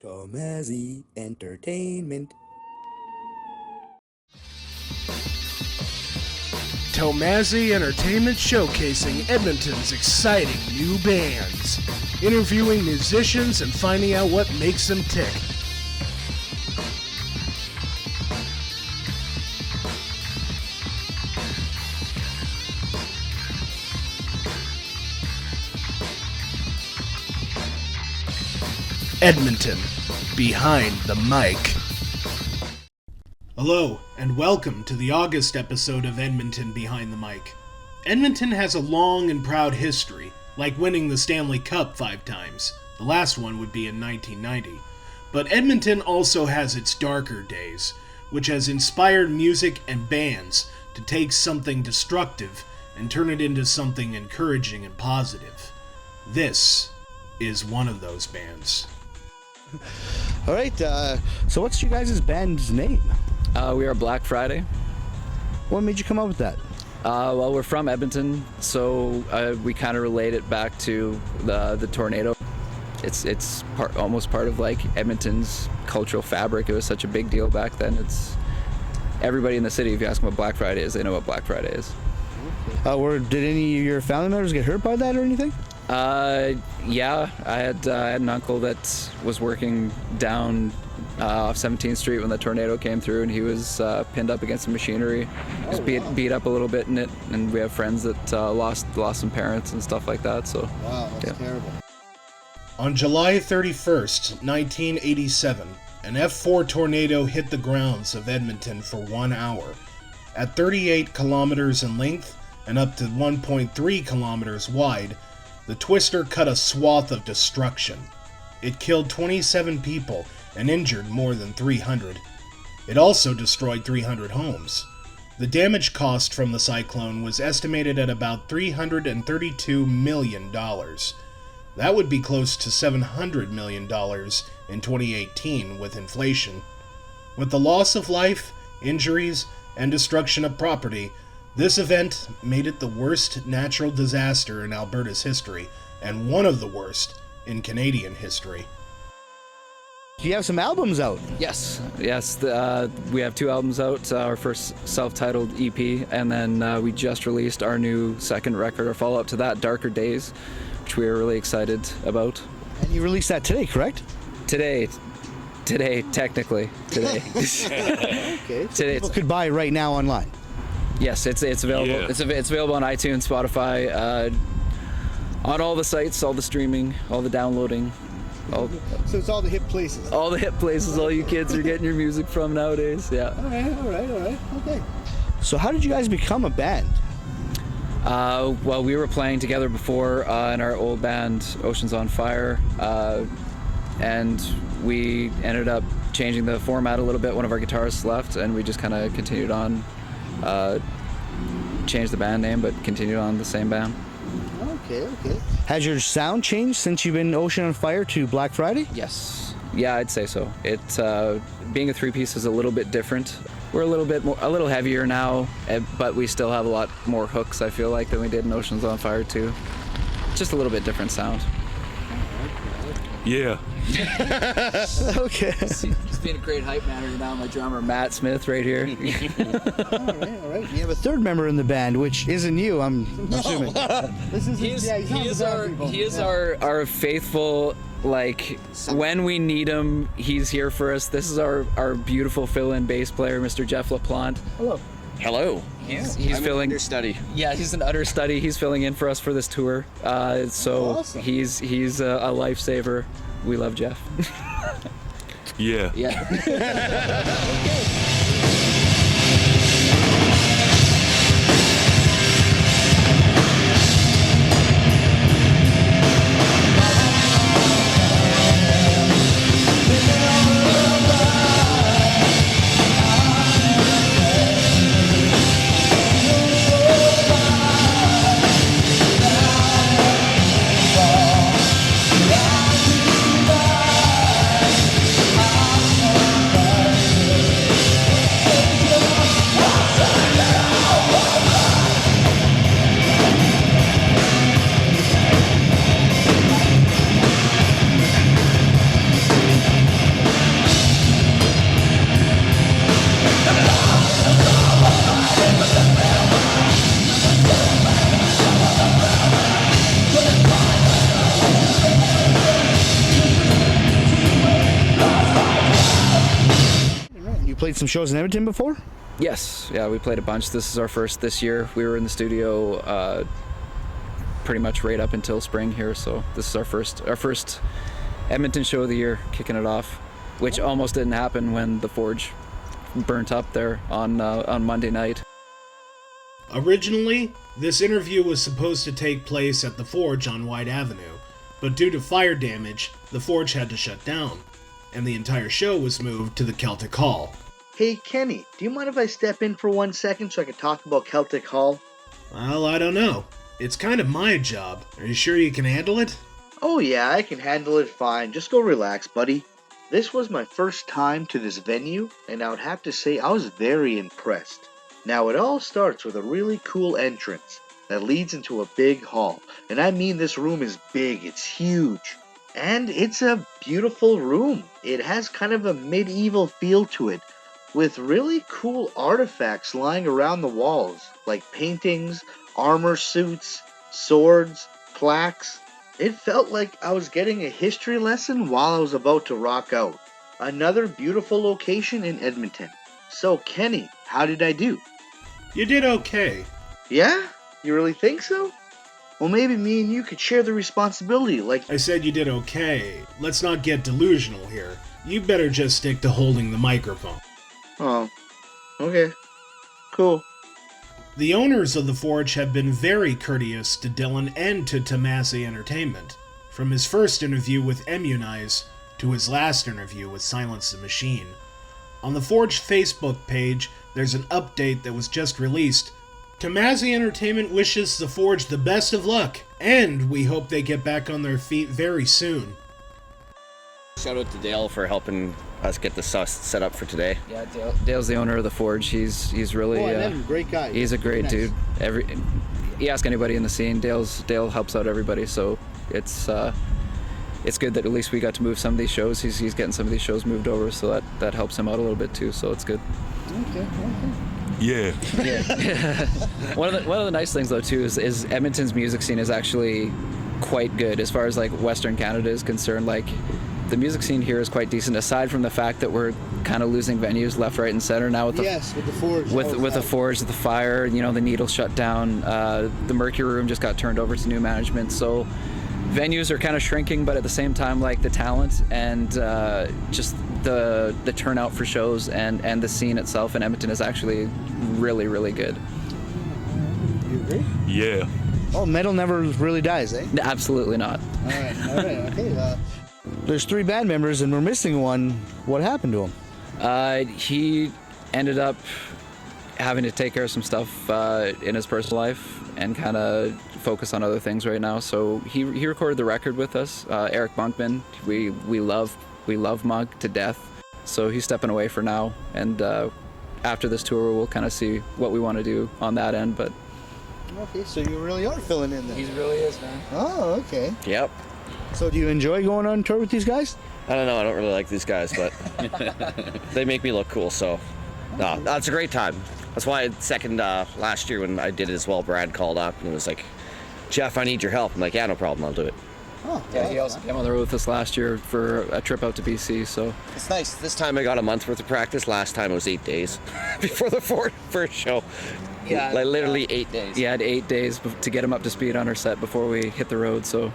Tomazzi Entertainment. Tomazzi Entertainment showcasing Edmonton's exciting new bands, interviewing musicians and finding out what makes them tick. Edmonton, behind the mic. Hello, and welcome to the August episode of Edmonton Behind the Mic. Edmonton has a long and proud history, like winning the Stanley Cup 5 times. The last one would be in 1990. But Edmonton also has its darker days, which has inspired music and bands to take something destructive and turn it into something encouraging and positive. This is one of those bands. All right, so what's your guys' band's name? We are Black Friday. What made you come up with that? Well, we're from Edmonton, so we kind of relate it back to the tornado. It's almost part of like Edmonton's cultural fabric. It was such a big deal back then. It's everybody in the city, if you ask them what Black Friday is, they know what Black Friday is. Did any of your family members get hurt by that or anything? Yeah, I had an uncle that was working down off 17th Street when the tornado came through, and he was pinned up against some machinery. He was beat up a little bit in it, and we have friends that lost some parents and stuff like that. So wow, that's terrible. On July 31st, 1987, an F4 tornado hit the grounds of Edmonton for 1 hour. At 38 kilometers in length and up to 1.3 kilometers wide, the twister cut a swath of destruction. It killed 27 people and injured more than 300. It also destroyed 300 homes. The damage cost from the cyclone was estimated at about $332 million. That would be close to $700 million in 2018 with inflation. With the loss of life, injuries, and destruction of property, this event made it the worst natural disaster in Alberta's history, and one of the worst in Canadian history. You have some albums out. yes, we have 2 albums out. Our first self-titled EP, and then we just released our new second record, or follow-up to that, Darker Days, which we are really excited about. And you released that today, correct? Today, technically, today. Okay. So Today, people could buy it right now online. Yes, it's available. Yeah. It's available on iTunes, Spotify, on all the sites, all the streaming, all the downloading. So it's all the hip places. All the hip places all you kids are getting your music from nowadays. Yeah. All right. Okay. So how did you guys become a band? Well, we were playing together before in our old band, Oceans on Fire, and we ended up changing the format a little bit. One of our guitarists left, and we just kind of continued on. Changed the band name, but continued on the same band. Okay. Has your sound changed since you've been Ocean on Fire to Black Friday? Yes. Yeah, I'd say so. It being a 3-piece is a little bit different. We're a little heavier now, but we still have a lot more hooks, I feel like, than we did in Oceans on Fire 2. Just a little bit different sound. Yeah. Okay. He's being a great hype man right now, my drummer, Matt Smith, right here. All right. You have a third member in the band, which isn't you, I'm assuming. He is our faithful, like, when we need him, he's here for us. This is our beautiful fill-in bass player, Mr. Jeff LaPlante. Hello. He's filling. An understudy. Yeah, he's an understudy. He's filling in for us for this tour. So awesome. he's a lifesaver. We love Jeff. Yeah. played some shows in Edmonton before? Yes, yeah, we played a bunch. This is our first this year. We were in the studio pretty much right up until spring here, so this is our first Edmonton show of the year, kicking it off, which almost didn't happen when the Forge burnt up there on Monday night. Originally, this interview was supposed to take place at the Forge on White Avenue, but due to fire damage, the Forge had to shut down, and the entire show was moved to the Celtic Hall. Hey, Kenny, do you mind if I step in for 1 second so I can talk about Celtic Hall? Well, I don't know. It's kind of my job. Are you sure you can handle it? Oh yeah, I can handle it fine. Just go relax, buddy. This was my first time to this venue, and I would have to say I was very impressed. Now, it all starts with a really cool entrance that leads into a big hall. And I mean, this room is big, it's huge. And it's a beautiful room. It has kind of a medieval feel to it, with really cool artifacts lying around the walls, like paintings, armor suits, swords, plaques. It felt like I was getting a history lesson while I was about to rock out. Another beautiful location in Edmonton. So, Kenny, how did I do? You did okay. Yeah? You really think so? Well, maybe me and you could share the responsibility, like... I said you did okay. Let's not get delusional here. You better just stick to holding the microphone. Oh, okay. Cool. The owners of the Forge have been very courteous to Dylan and to Tomasi Entertainment, from his first interview with ep9 to his last interview with Silence the Machine. On the Forge Facebook page, there's an update that was just released. Tomasi Entertainment wishes the Forge the best of luck, and we hope they get back on their feet very soon. Shout out to Dale for helping us get the sauce set up for today. Yeah, Dale's the owner of the Forge. He's really I met him. Great guy. he's a great Nice. dude. You ask anybody in the scene, Dale helps out everybody. So it's good that at least we got to move some of these shows. He's getting some of these shows moved over, so that helps him out a little bit too. So it's good. Okay. Yeah. One of the nice things though too is Edmonton's music scene is actually quite good as far as like Western Canada is concerned. Like the music scene here is quite decent, aside from the fact that we're kind of losing venues left, right, and center now with the With the Forge. with the Forge, the fire. You know, the Needle shut down. The Mercury Room just got turned over to new management, so venues are kind of shrinking. But at the same time, like the talent and just the turnout for shows and the scene itself in Edmonton is actually really, really good. You agree? Yeah. Oh, metal never really dies, eh? Absolutely not. All right. Okay. There's 3 band members and we're missing one. What happened to him? He ended up having to take care of some stuff in his personal life and kind of focus on other things right now. So he recorded the record with us. Eric Monkman, we love Monk to death. So he's stepping away for now, and after this tour we'll kind of see what we want to do on that end. But Okay, so you really are filling in then. he really is, man. Oh, okay. Yep. So do you enjoy going on tour with these guys? I don't know, I don't really like these guys, but they make me look cool, so no, it's a great time. That's why second last year when I did it as well, Brad called up and was like, Jeff, I need your help. I'm like, yeah, no problem, I'll do it. Oh, Yeah, he also came on the road with us last year for a trip out to BC. So It's nice. This time I got a month's worth of practice. Last time it was 8 days before the first show. Yeah, Like literally 8 days. he had 8 days to get him up to speed on our set before we hit the road. So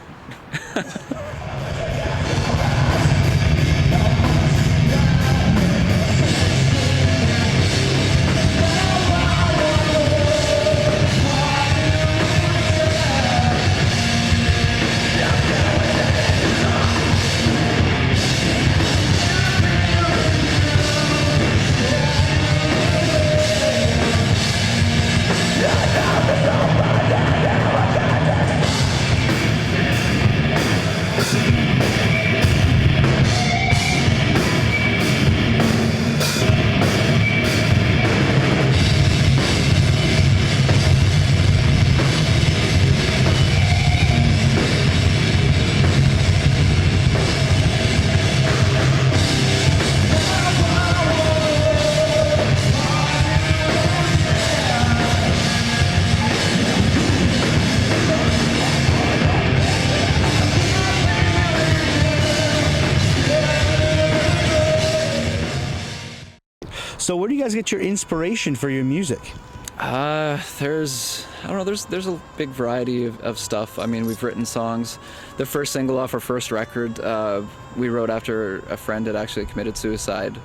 So where do you guys get your inspiration for your music? There's a big variety of stuff. I mean, we've written songs. The first single off our first record, we wrote after a friend had actually committed suicide.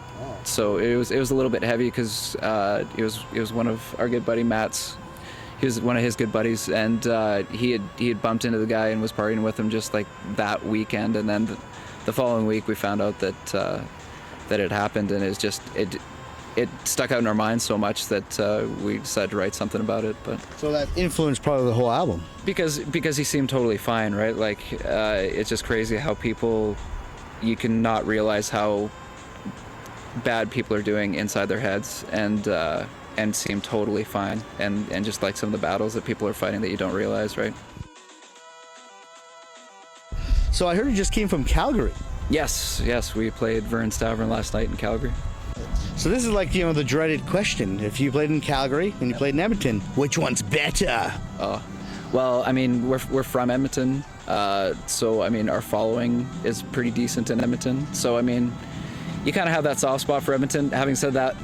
So it was a little bit heavy because it was one of our good buddy Matt's. He was one of his good buddies, and he had bumped into the guy and was partying with him just like that weekend. And then the following week, we found out that it happened, and it stuck out in our minds so much that we decided to write something about it. But So that influenced probably the whole album. because he seemed totally fine, right? Like it's just crazy how you can not realize how bad people are doing inside their heads, and seem totally fine, and just like some of the battles that people are fighting that you don't realize, right? So I heard you just came from Calgary. Yes, we played Vern's Tavern last night in Calgary. So this is like, the dreaded question. If you played in Calgary and you played in Edmonton, which one's better? Well, I mean, we're from Edmonton, so I mean, our following is pretty decent in Edmonton. So I mean, you kind of have that soft spot for Edmonton. Having said that,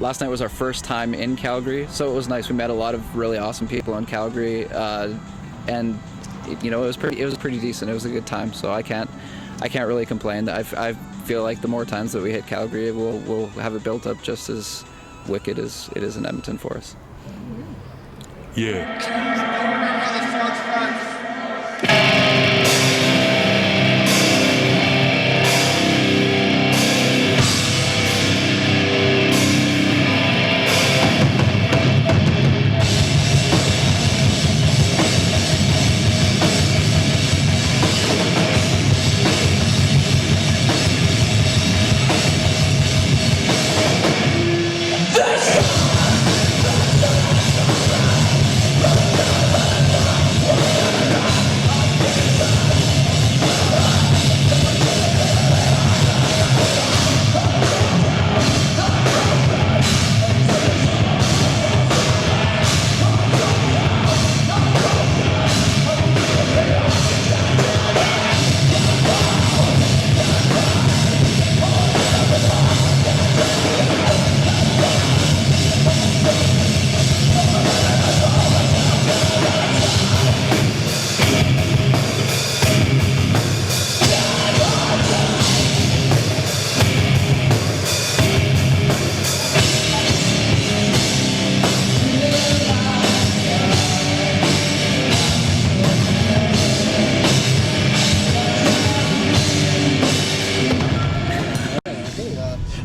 last night was our first time in Calgary, so it was nice. We met a lot of really awesome people in Calgary, and it was pretty decent. It was a good time, so I can't really complain. I feel like the more times that we hit Calgary, we'll have it built up just as wicked as it is in Edmonton for us. Yeah.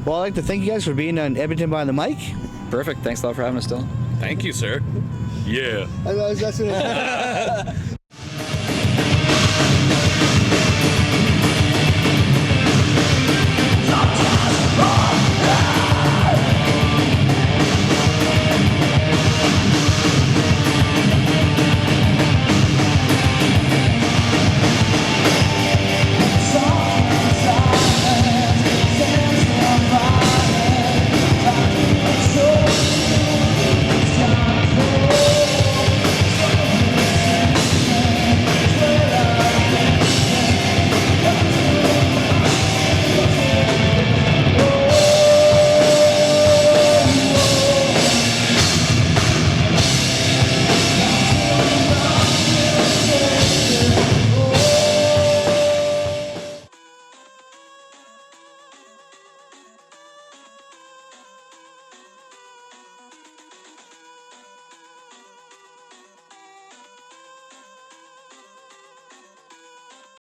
Well, I'd like to thank you guys for being on Edmonton Behind the Mic. Perfect. Thanks a lot for having us, Dylan. Thank you, sir. Yeah.